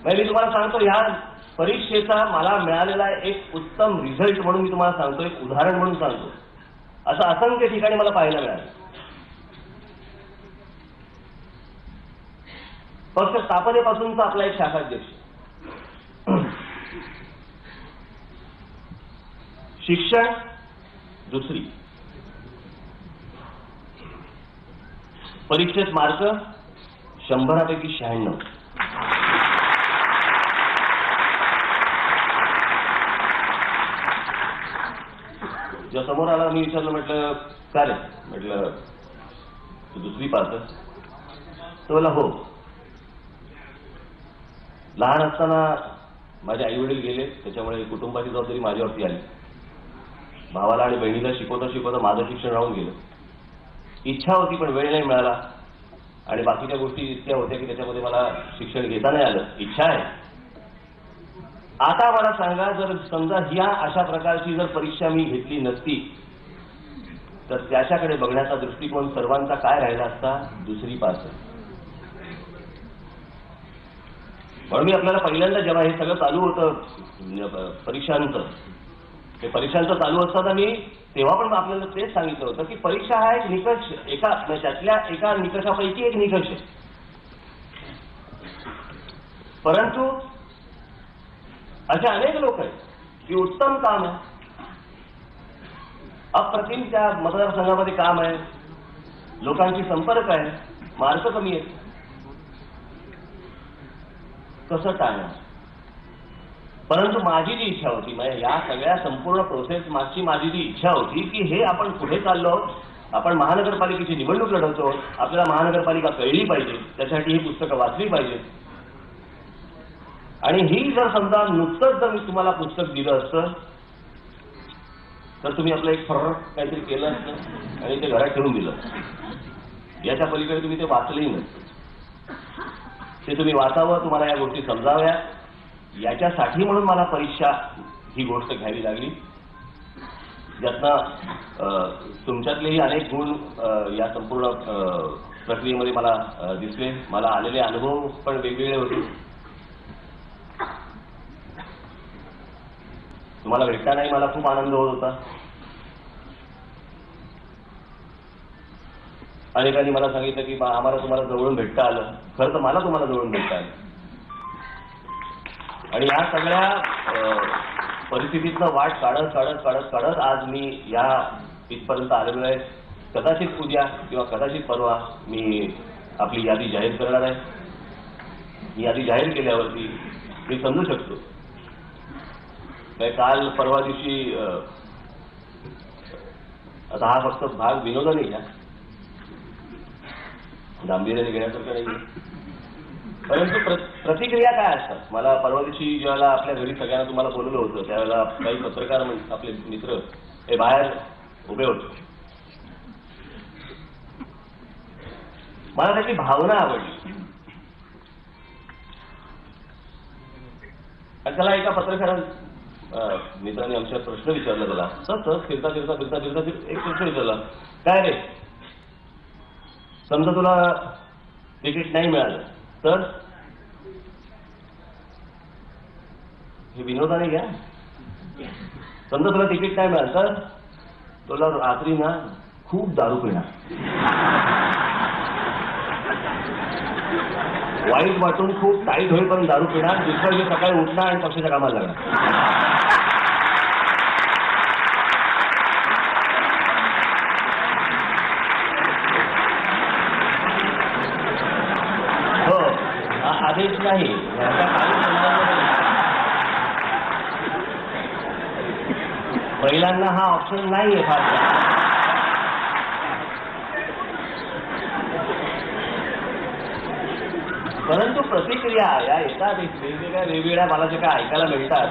मी तुम्हाला सांगतो, ह्या परीक्षेचा मला मिळालेला एक उत्तम रिझल्ट म्हणून मी तुम्हाला सांगतो, एक उदाहरण म्हणून सांगतो. असं असंख्य ठिकाणी मला पाहायला मिळालं. पक्ष स्थापनेपासूनचा आपला एक शाखाध्यक्ष, शिक्षण दुसरी, परीक्षेत मार्क 100पैकी 96. जेव्हा समोर आला मी विचारलं, म्हटलं काय रे, म्हटलं तू दुसरी पास? तो बोला हो. लहान असताना माझे आई वडील गेले, त्याच्यामुळे कुटुंबाची जबाबदारी माझ्यावरती आली. भावाला आणि बहिणीला शिकवता शिकवता माझं शिक्षण राहून गेलं. इच्छा होती पण वेळ नाही मिळाला, आणि बाकीच्या गोष्टी इतक्या होत्या की त्याच्यामध्ये मला शिक्षण घेता नाही आलं. इच्छा आहे. आता मला सांगा, जर समजा ह्या अशा प्रकारची जर परीक्षा मी घेतली नसती तर त्याच्याकडे बघण्याचा दृष्टिकोन सर्वांचा काय राहिला असता? दुसरी पास. म्हणून मी आपल्याला पहिल्यांदा जेव्हा हे सगळं चालू होतं परीक्षांचं, ते परीक्षांचं चालू असताना मी तेव्हा पण आपल्याला तेच सांगितलं होतं की परीक्षा हा एक निकष, त्यातल्या एका निकषापैकी एक निकष आहे. परंतु असे अनेक लोक आहेत की उत्तम काम आहे, अप्रतिम त्या मतदारसंघामध्ये काम आहे, लोकांशी संपर्क आहे, मार्क कमी आहेत. कसं टाळणार? परंतु माझी जी इच्छा होती, म्हणजे या सगळ्या संपूर्ण प्रोसेस मागची माझी जी इच्छा होती की हे आपण पुढे चाललो आहोत, आपण महानगरपालिकेची निवडणूक लढवतो, आपल्याला महानगरपालिका कळली पाहिजे, त्यासाठी ही पुस्तकं वाचली पाहिजेत. आणि ही जर समजा नुकतंच जर मी तुम्हाला पुस्तक दिलं असतं तर तुम्ही आपलं एक फरक काहीतरी केलं असतं आणि ते घरात ठेवून दिलं. याच्या पलीकडे तुम्ही ते वाचलंही नसतं. ते तुम्ही वाचावं, तुम्हाला या गोष्टी समजाव्या, याच्यासाठी म्हणून मला परीक्षा ही गोष्ट घ्यावी लागली. ज्यातनं तुमच्यातलेही अनेक गुण या संपूर्ण प्रक्रियेमध्ये मला दिसले. मला आलेले अनुभव पण वेगवेगळे होते. तुम्हाला भेटतानाही मला खूप आनंद होत होता. अनेकांनी मला सांगितलं की आम्हाला तुम्हाला जवळून भेटता आलं. खरं तर मला तुम्हाला जवळून भेटता आलं. आणि या सगळ्या परिस्थितीतनं वाट काढत काढत काढत काढत आज मी या इथपर्यंत आलेलो आहे. कदाचित उद्या किंवा कदाचित परवा मी आपली यादी जाहीर करणार आहे. ही यादी जाहीर केल्यावरती मी समजू शकतो. काल परवा दिवशी आता हा फक्त भाग विनोदाने घ्या, गांभीर्याने घेण्यासारखं नाही. परंतु प्रतिक्रिया काय असतात? मला परवा दिवशी ज्यावेळेला आपल्या घरी सगळ्यांना तुम्हाला बोलवलं होतं त्यावेळेला काही पत्रकार आपले मित्र हे बाहेर उभे होते. मला त्याची भावना आवडली. आणि त्याला एका पत्रकार मित्रांनी आमच्या प्रश्न विचारला. त्याला सहज फिरता फिरता फिरता फिरता एक प्रश्न विचारला, काय रे, समजा तुला तिकीट नाही मिळालं तर? हे विनोदाने घ्या. समजा तुला तिकीट नाही मिळालं तर तुला रात्री ना खूप दारू पिणार, वाईट वाटून खूप टाईट होईपर्यंत दारू पिणार, दुसऱ्या दिवशी सकाळी उठणार आणि पक्षाच्या कामाला लागणार. हो, हा आदेश नाही. महिलांना हा ऑप्शन नाहीये फार. परंतु प्रतिक्रिया या येतात वेगवेगळ्या मला जे काय ऐकायला मिळतात.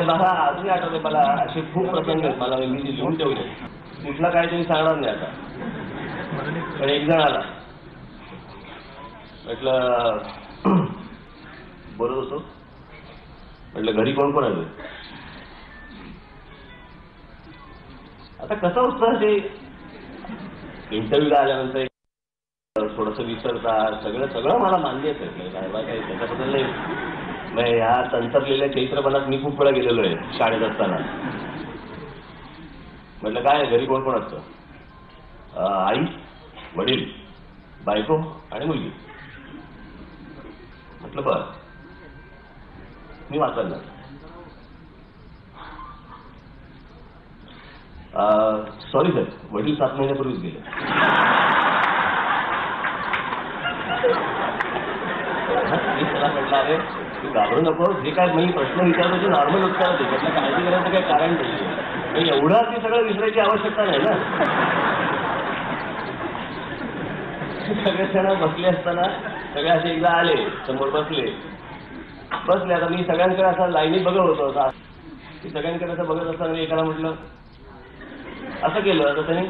मला अजूनही आठवते, मला असे खूप प्रसंग आहेत. मला मी लिहून ठेवले. कुठला काय तुम्ही सांगणार नाही आता. पण एक जण आला, म्हटलं बोलत होतो, म्हटलं घरी कोण कोण आलं? आता कसं असतं ते इंटरव्ह्यूला आल्यानंतर थोडंसं विसरतात, सगळं सगळं मला मान्य आहे. काय त्याच्याबद्दल नाही. मग ह्या तंतरलेल्या चैत्रबनात मी खूप वेळा गेलेलो आहे शाळेत असताना. म्हटलं काय घरी कोण कोण असतं? आई, वडील, बायको आणि मुलगी. म्हटलं बरं, मी वाचलं. सॉरी सर, वडील 7 महिन्यापूर्वीच गेले. मी त्याला म्हटलं अरे तू घाबरू नको, जे काय मी प्रश्न विचारतो ते नॉर्मल उत्तर दे, त्यातलं काळजी करायचं काही कारण नाही. एवढं ती सगळं विसरायची आवश्यकता नाही ना. सगळे जण बसले असताना सगळे असे एकदा आले समोर बसले. आता मी सगळ्यांकडे असं लाईनीत बघत होतो. सगळ्यांकडे असं बघत असताना मी एकाला म्हटलं असं केलं तर त्याने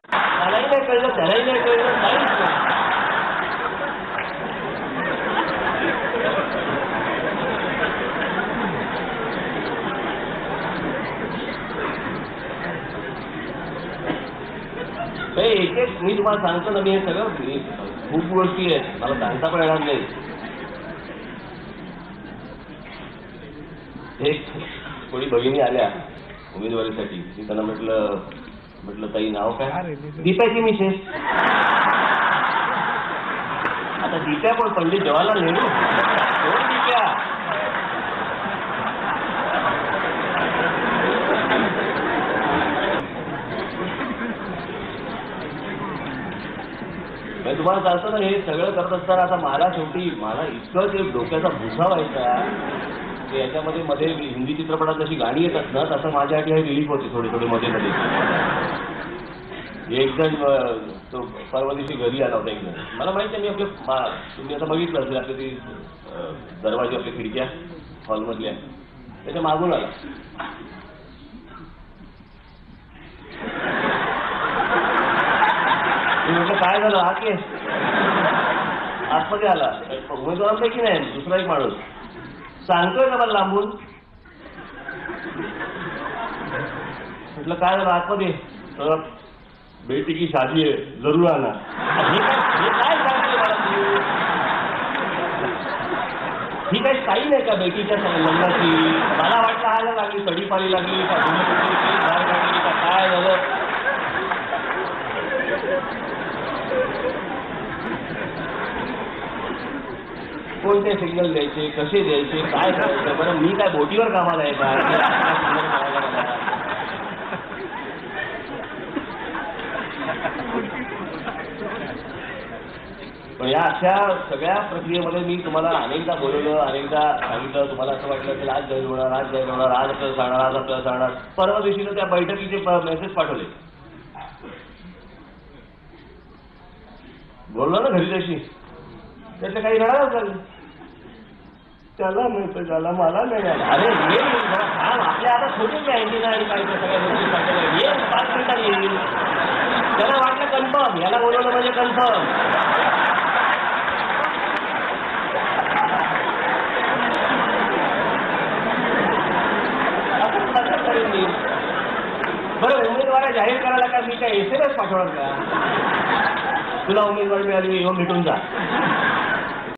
त्यालाही नाही कळलं, त्यालाही नाही कळलं, काहीच नाही. एक एक मी तुम्हाला सांगतो ना, मी हे सगळं खूप गोष्टी आहेत मला सांगता पण येणार नाही. एक कोणी भगिनी आल्या उमेदवारीसाठी. मी त्यांना म्हटलं ताई नाव काय? दीपाची मिसेस. आता दीप्या पण पंडित जवाहरलाल नेहरू कोण दीप्या? तुम्हाला सांगतो ना, हे सगळं करत असताना आता मला शेवटी इतकं ते डोक्याचा भुसा व्हायचा की याच्यामध्ये मध्ये हिंदी चित्रपटात जशी गाणी येतात ना तसं माझ्यासाठी हे रिलीफ होते थोडी मध्ये. एक जण तो परवा दिवशी घरी आला होता. एक जण मला माहिती आहे, मी तुम्ही आता बघितलं असेल आपल्या ती दरवाजे आपल्या खिडक्या हॉलमधल्या, त्याच्या मागून आला. म्हटलं काय झालं? हा केस आतमध्ये आला. उमेदवारांपैकी नाही, दुसरा एक माणूस सांगतोय ना मला लांबून. म्हटलं काय झालं आतमध्ये? तर बेटी की शादी आहे, जरूर आना. हे काय सांगतोय मला तू? ही काही स्टाईल आहे का बेटीच्या लग्नाची? मला वाटलं आला लागली, सडीपाली लागली का, झाड लागली का, काय झालं? कोणते सिग्नल द्यायचे, कसे द्यायचे, काय करायचं? बरं मी काय बोटीवर कामाला आहे का? पण या अशा सगळ्या प्रक्रियेमध्ये मी तुम्हाला अनेकदा बोलवलं, अनेकदा सांगितलं. तुम्हाला असं वाटलं की आज जाहीर होणार, आज जाहीर होणार, आज आपल्याला सांगणार, आज आपल्याला सांगणार. परवा दिवशीनं त्या बैठकीचे मेसेज पाठवले. बोललो ना घरी तशी, त्याचं काही रडायला झालं. त्याला मिळतं, त्याला मला मिळालं. अरे ये आपल्या आता छोटे आहे ना, आणि काय सगळ्या गोष्टी ये 5 मिनिटात येईल. त्याला वाटलं कन्फर्म, याला बोलवलं म्हणजे कन्फर्म. बरं उमेदवार जाहीर करायला का मी काय SMS पाठवणार का? तुला उमेदवार मिळाली, येऊन भेटून जा.